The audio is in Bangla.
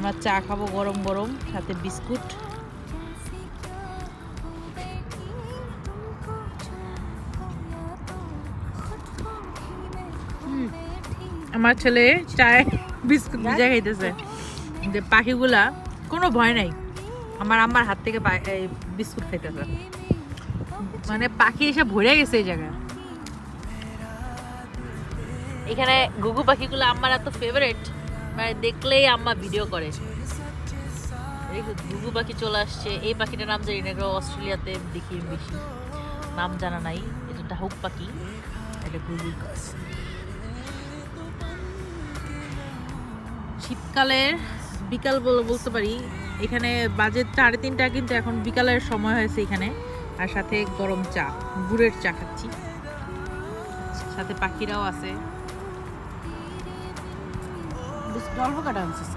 আমরা চা খাবো গরম গরম, সাথে বিস্কুট। আমার ছেলে চায়ে বিস্কুট ভিজা খাইতেছে। যে পাখিগুলা কোনো ভয় নাই, আমার আম্মার হাত থেকে বিস্কুট খাইতেছে। মানে পাখি এসে ভরে গেছে এই জায়গায়। এখানে ঘুঘু পাখিগুলো আমার এত ফেভারিট, মানে দেখলেই আম্মা ভিডিও করে। এই ঘুঘু পাখি চলে আসছে। এই পাখিটার নাম জানি না, অস্ট্রেলিয়াতে দেখি বেশি, নাম জানা নাই। এটা ডাহুক পাখি, এটা ঘুঘু। শীতকালের বিকাল বলতে পারি, এখানে বাজে 3:30, কিন্তু এখন বিকালের সময় হয়েছে এখানে। আর সাথে গরম চা, গুড়ের চা খাচ্ছি, সাথে পাখিরাও আছে। গল্প কাটা আনছিস